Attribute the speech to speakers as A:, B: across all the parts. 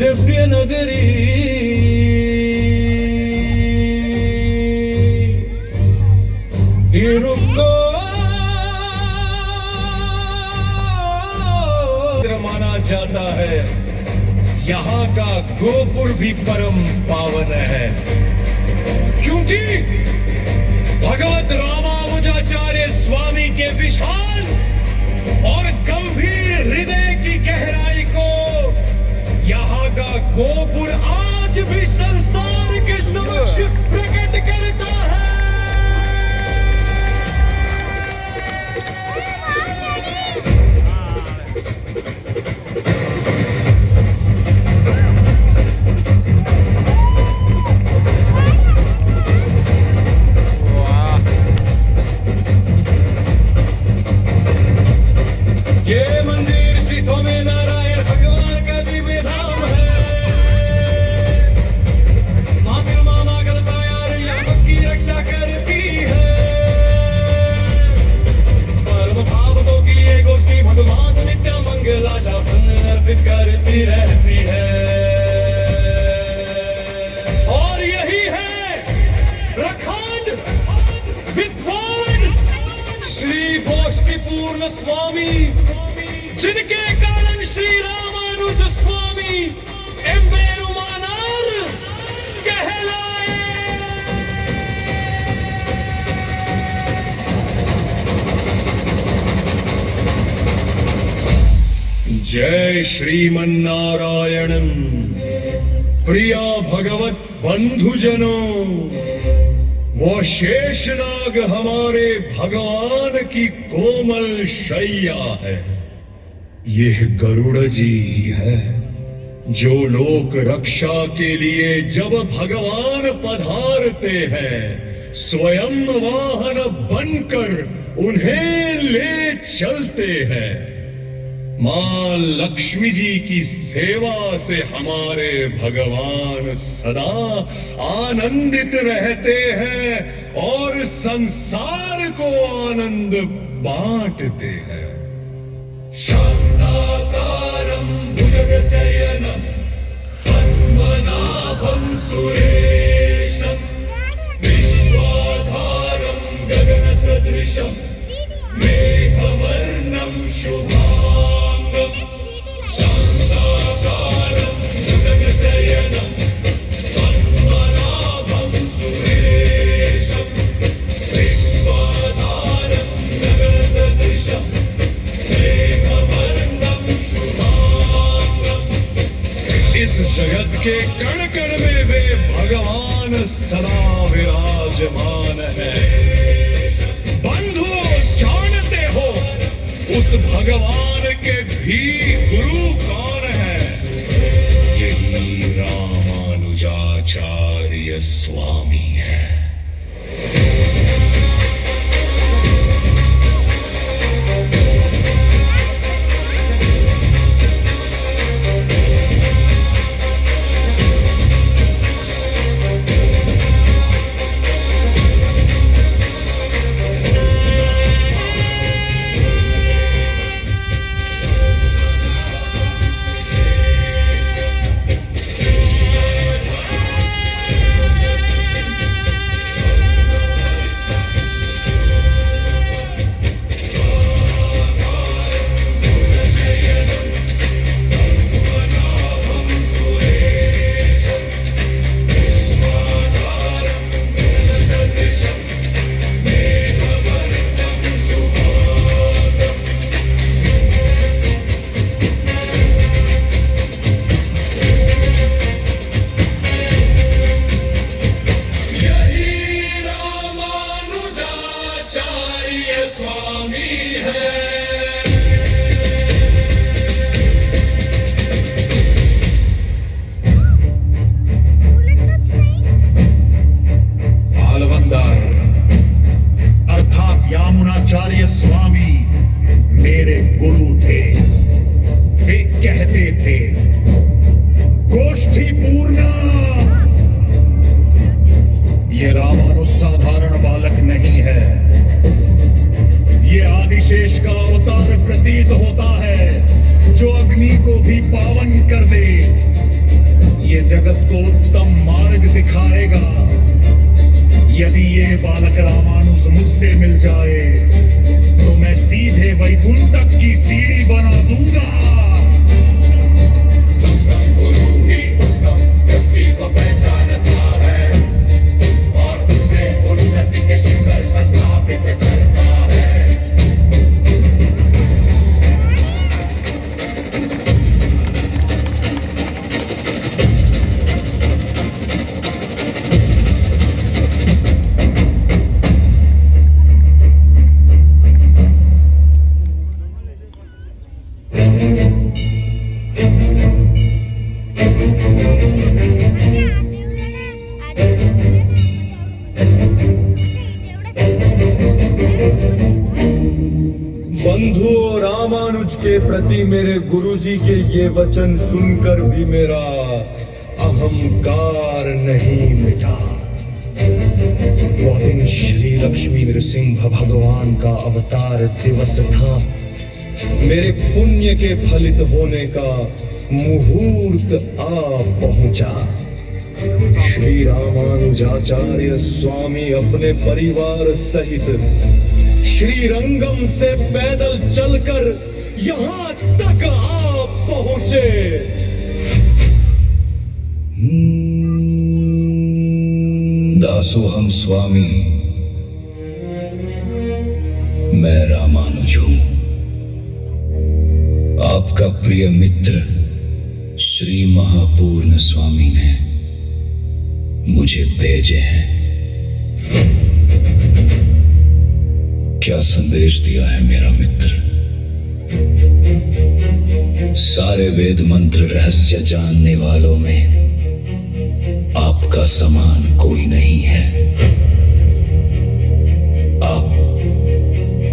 A: दिव्य नगरी रुको माना जाता है। यहाँ का गोपुर भी परम पावन है, क्योंकि भगवत रामानुजाचार्य स्वामी के विशाल और गंभीर हृदय की गहराई को यहाँ का गोपुर आज भी संसार के समक्ष प्रकट करता है। ये मंदिर श्री स्वामीनारायण भगवान का दिव्य धाम है। माँ बिरमा माँ गलतायार यहाँ सबकी रक्षा करती है। परम भावकों की ये गोष्ठी भगवान नित्य मंगल आशासन अर्पित करती रहती है। और यही है प्रखंड विद्वान श्री गोष्ठीपूर्ण स्वामी, जिनके कारण श्री रामानुज स्वामी एम्बेरुमानार कहलाए। जय श्रीमन्नारायण। प्रिया भगवत बंधुजनों, वो शेषनाग हमारे भगवान की कोमल शैया है। यह गरुड़ जी है, जो लोक रक्षा के लिए जब भगवान पधारते हैं स्वयं वाहन बनकर उन्हें ले चलते हैं। मां लक्ष्मी जी की सेवा से हमारे भगवान सदा आनंदित रहते हैं और संसार को आनंद बांटते हैं। शांताकारं भुजगशयनं पद्मनाभं सुरेशं विश्वाधारं गगनसदृशं मेघवर्णं शुभांगं। शांताकारं भुजगशयनं पद्मनाभं सुरेशं विश्वाधारं गगनसदृशं इस जगत के कण कण में वे भगवान सदा विराजमान है। बंधु जानते हो उस भगवान के भी गुरु कौन है? यही रामानुजाचार्य स्वामी है। जगत को उत्तम मार्ग दिखाएगा। यदि ये बालक रामानुज मुझसे मिल जाए तो मैं सीधे वैकुंठ तक की सीढ़ी बना दूंगा। गुरु ही उत्तम व्यक्ति को पहचानता है और उसे उन्नति के शिखर पर स्थापित करता है। बंधुओं, रामानुज के प्रति मेरे गुरुजी के ये वचन सुनकर भी मेरा अहंकार नहीं मिटा। वो दिन श्री लक्ष्मी नृसिंह भगवान का अवतार दिवस था। मेरे पुण्य के फलित होने का मुहूर्त आ पहुंचा। श्री रामानुजाचार्य स्वामी अपने परिवार सहित श्रीरंगम से पैदल चलकर यहां तक आ पहुंचे। दासोहम स्वामी, मैं रामानुज हूं, आपका प्रिय मित्र श्री महापूर्ण स्वामी ने मुझे भेजे हैं। क्या संदेश दिया है मेरा मित्र? सारे वेद मंत्र रहस्य जानने वालों में आपका समान कोई नहीं है। आप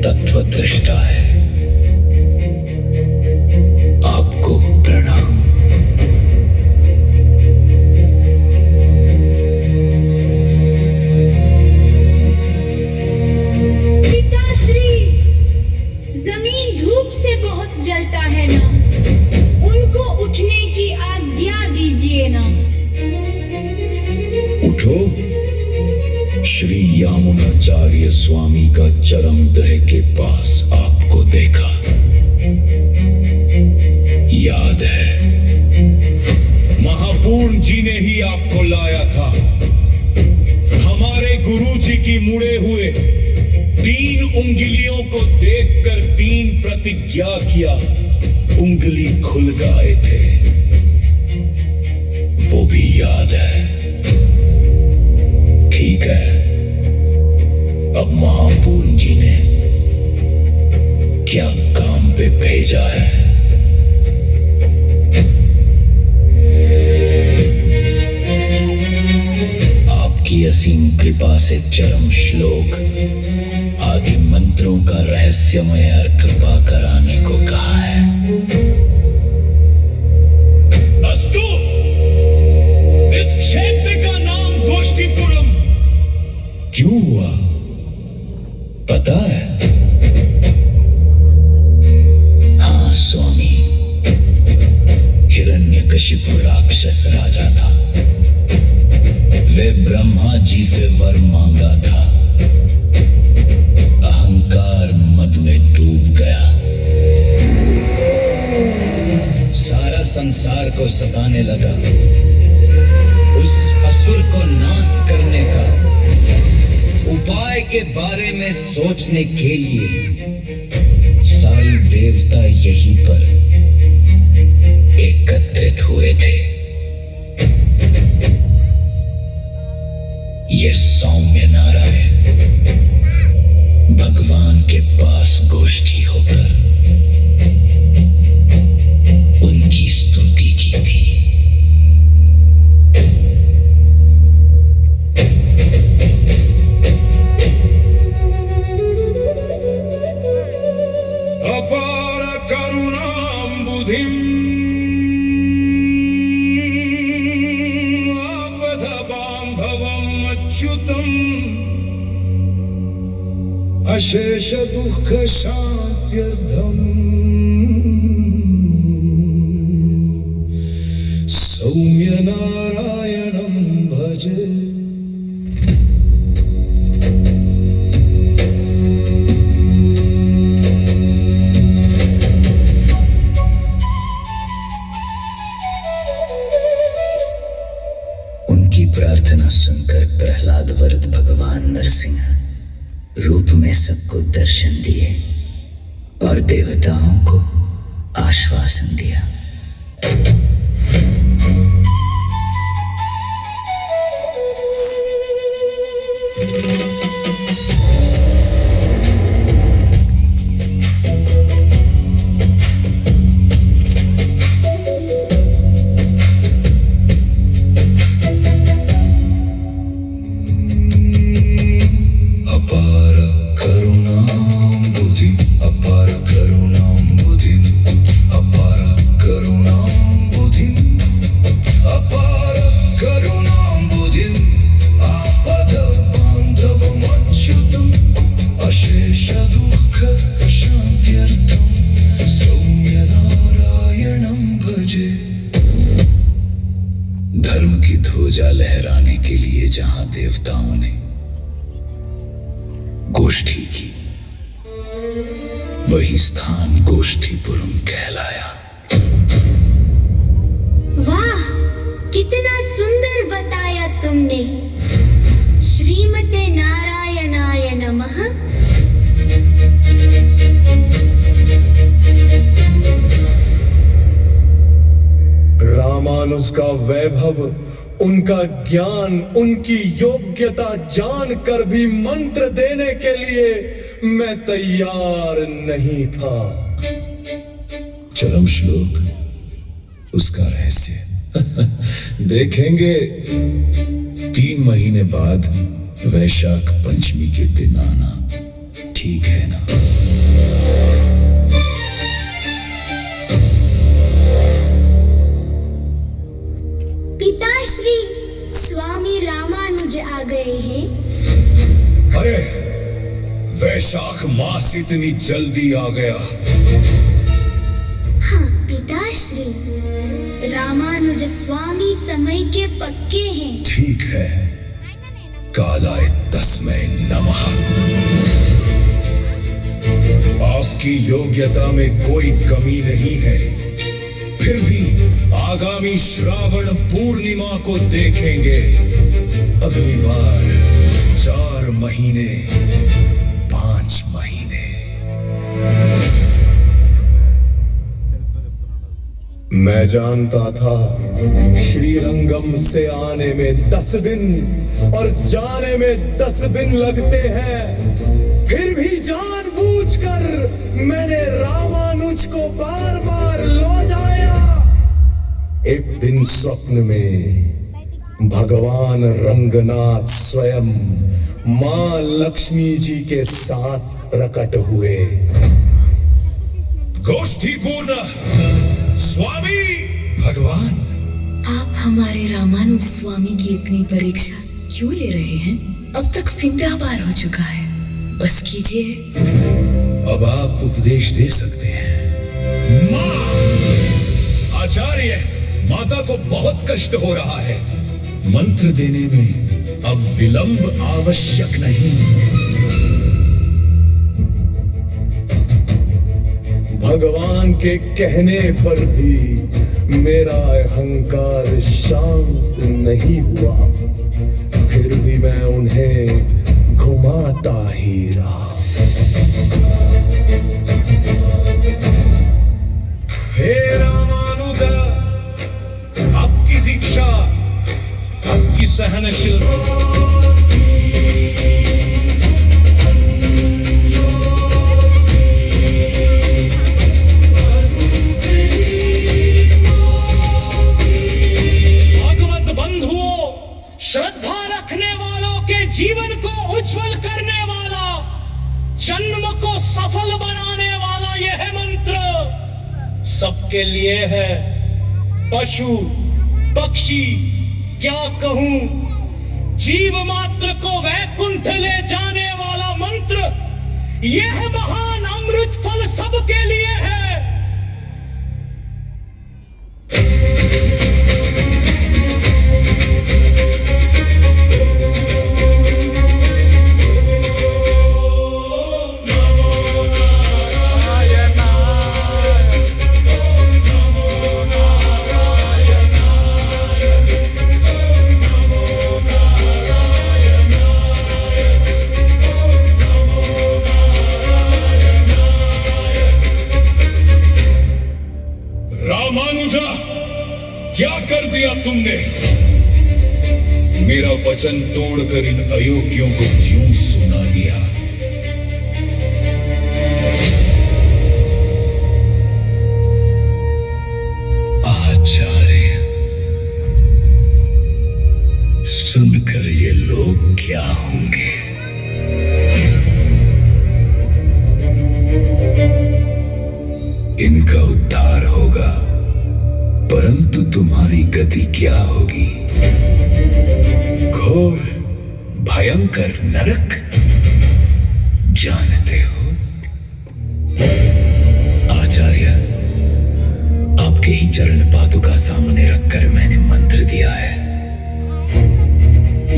A: तत्वदृष्टा है। आपको प्रणाम।
B: जलता है ना, उनको उठने की आज्ञा दीजिए ना।
A: उठो। श्री यामुनाचार्य स्वामी का चरम दह के पास आपको देखा, याद है? महापूर्ण जी ने ही आपको लाया था। हमारे गुरु जी की मुड़े हुए 3 उंगलियों को देखकर 3 प्रतिज्ञा किया, उंगली खुल गए थे, वो भी याद है। ठीक है, अब महापूर्ण जी ने क्या काम पे भेजा है? आपकी असीम कृपा से चरम श्लोक आदि मंत्रों का रहस्यमय अर्थ पाकर आने को कहा है। अस्तु, इस क्षेत्र का नाम गोष्ठीपुरम क्यों हुआ पता है? हाँ स्वामी, हिरण्यकशिपु राक्षस राजा था। वे ब्रह्मा जी से वर मांगा था। अहंकार मद में डूब गया। सारा संसार को सताने लगा। उस असुर को नाश करने का उपाय के बारे में सोचने के लिए सारी देवता यहीं पर एकत्रित हुए थे। ये सौम्य नारायण भगवान के पास गोष्ठी होकर उनकी स्तुति की थी। अपार करुणां बुधिं आपदबान्धवम् अच्युतम् अशेष दुःख शान्त्यर्थम् सौम्य नारायण
C: नरसिंह रूप में सबको दर्शन दिए और देवताओं को आश्वासन दिया। धर्म की ध्वजा लहराने के लिए जहां देवताओं ने गोष्ठी की, वही स्थान गोष्ठीपुरम कहलाया।
B: वाह, कितना सुंदर बताया तुमने। श्रीमते नारायणाय नमः।
A: रामानुज का वैभव, उनका ज्ञान, उनकी योग्यता जानकर भी मंत्र देने के लिए मैं तैयार नहीं था।
D: चरम श्लोक, उसका रहस्य देखेंगे 3 महीने बाद वैशाख पंचमी के दिन आना, ठीक है ना?
B: पिताश्री, स्वामी रामानुज आ गए हैं।
D: अरे, वैशाख मास इतनी जल्दी आ गया?
B: हाँ पिताश्री, रामानुज स्वामी समय के पक्के हैं।
D: ठीक है, कालाय तस्मै नमः। आपकी योग्यता में कोई कमी नहीं है, फिर भी आगामी श्रावण पूर्णिमा को देखेंगे। अगली बार 4 महीने 5 महीने।
A: मैं जानता था श्रीरंगम से आने में 10 दिन और जाने में 10 दिन लगते हैं, फिर भी जानबूझकर मैंने रामानुज को बार बार लौटाया। एक दिन स्वप्न में भगवान रंगनाथ स्वयं मां लक्ष्मी जी के साथ प्रकट हुए।
D: गोष्ठी पूर्ण स्वामी भगवान,
E: आप हमारे रामानुज स्वामी की इतनी परीक्षा क्यों ले रहे हैं? अब तक 15 बार हो चुका है, बस कीजिए।
D: अब आप उपदेश दे सकते हैं। मां, आचार्य, माता को बहुत कष्ट हो रहा है। मंत्र देने में अब विलंब आवश्यक नहीं।
A: भगवान के कहने पर भी मेरा अहंकार शांत नहीं हुआ, फिर भी मैं उन्हें घुमाता ही रहा। हे रामानुज, आपकी दीक्षा, आपकी सहनशीलता,
F: श्रद्धा रखने वालों के जीवन को उज्जवल करने वाला, जन्म को सफल बनाने वाला यह मंत्र सबके लिए है। पशु पक्षी क्या कहूं, जीव मात्र को वैकुंठ ले जाने वाला मंत्र, यह महान अमृत फल सबके लिए है।
D: होंगे। मेरा वचन तोड़कर इन अयोग्यों को क्यों सुना दिया? आचार्य, सुनकर ये लोग क्या होंगे? इनका उद्धार होगा, परंतु तुम्हारी गति क्या होगी? घोर भयंकर नरक, जानते हो? आचार्य, आपके ही चरण पादुका सामने रखकर मैंने मंत्र दिया है।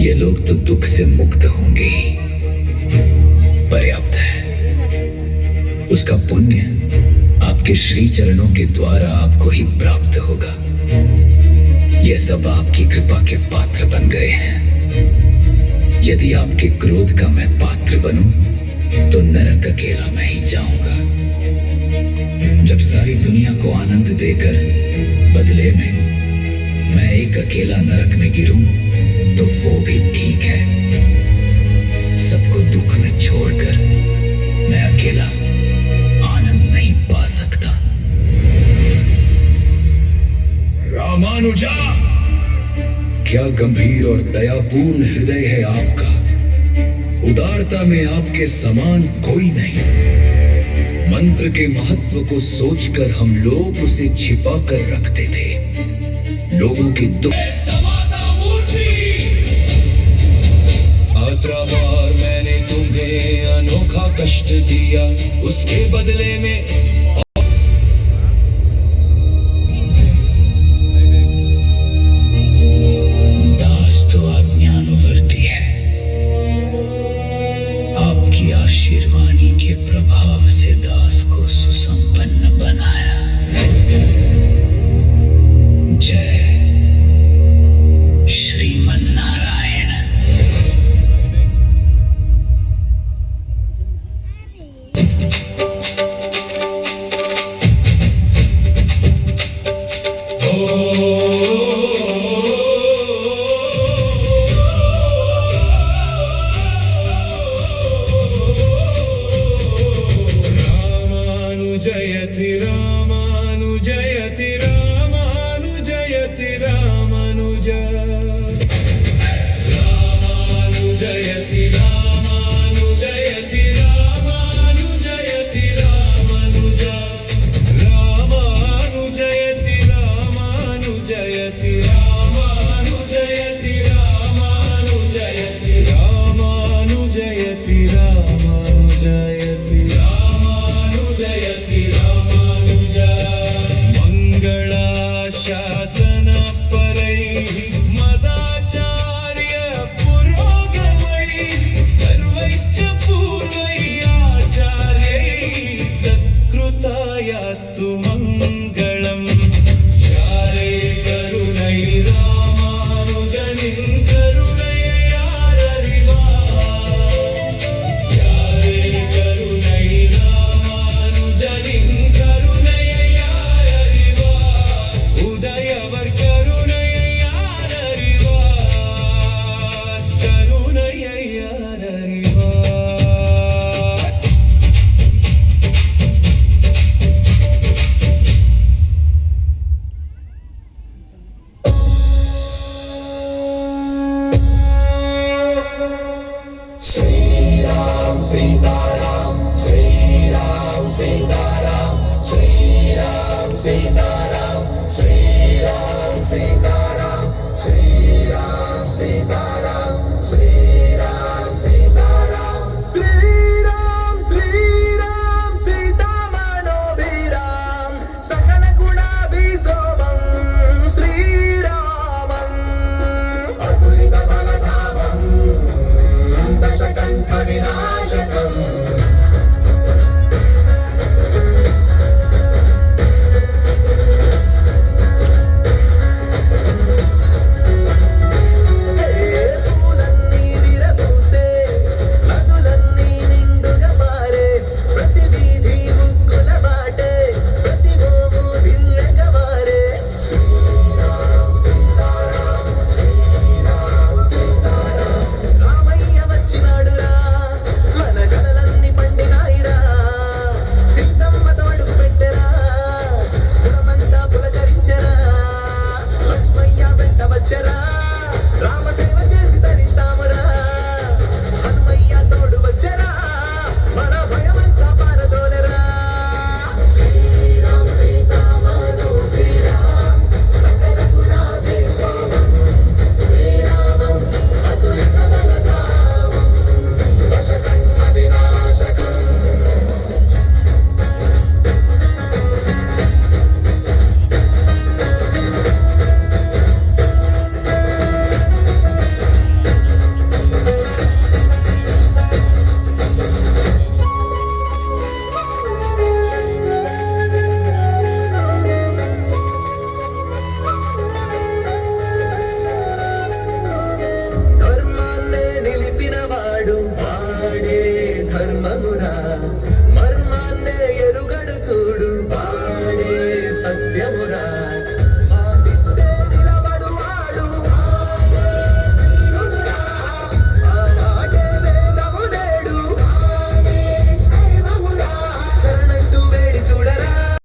D: ये लोग तो दुख से मुक्त होंगे ही, पर्याप्त है। उसका पुण्य आपके श्री चरणों के द्वारा आपको ही प्राप्त होगा। ये सब आपकी कृपा के पात्र बन गए हैं। यदि आपके क्रोध का मैं पात्र बनूं, तो नरक अकेला मैं ही जाऊंगा। जब सारी दुनिया को आनंद देकर बदले में मैं एक अकेला नरक में गिरूं, तो वो भी ठीक है। सबको दुख में छोड़कर मैं अकेला आनंद नहीं पा सकता। रामानुजा, क्या गंभीर और दयापूर्ण हृदय है आपका। उदारता में आपके समान कोई नहीं। मंत्र के महत्व को सोचकर हम लोग उसे छिपा कर रखते थे। लोगों के दुख आत्रा बार मैंने तुम्हें अनोखा कष्ट दिया, उसके बदले में दास तो आज्ञानुवर्ती है। आपकी आशीर्वाणी के प्रभाव से दास को सुसंपन्न बनाया। जय श्रीमन्नारायण।
A: रामानुजयति रामानुजयति रामानुजयति रामानुज रामानुजयति रामानुजयति रामानुजयति रामानुज रामानुजयति रामानुजयति रामानुजयति रामानुजयति रामानुजयति रामानुजयति रामानुजयति रामानुज मंगलाशासन परैः मदाचार्य पुरोगमैः सर्वैश्च पूर्वैः आचार्यैः सत्कृतायास्तु मंगलम्। यारे करुणैः रामानुजनिं करुणययाररिवा। यारे करुणैः रामानुजनिं करुणययाररिवा। उदयवर् करुणययाररिवा। करुणययाररिवा।
G: Sitaram, Sitaram, Sitaram, Sitaram, Sitaram, Sitaram.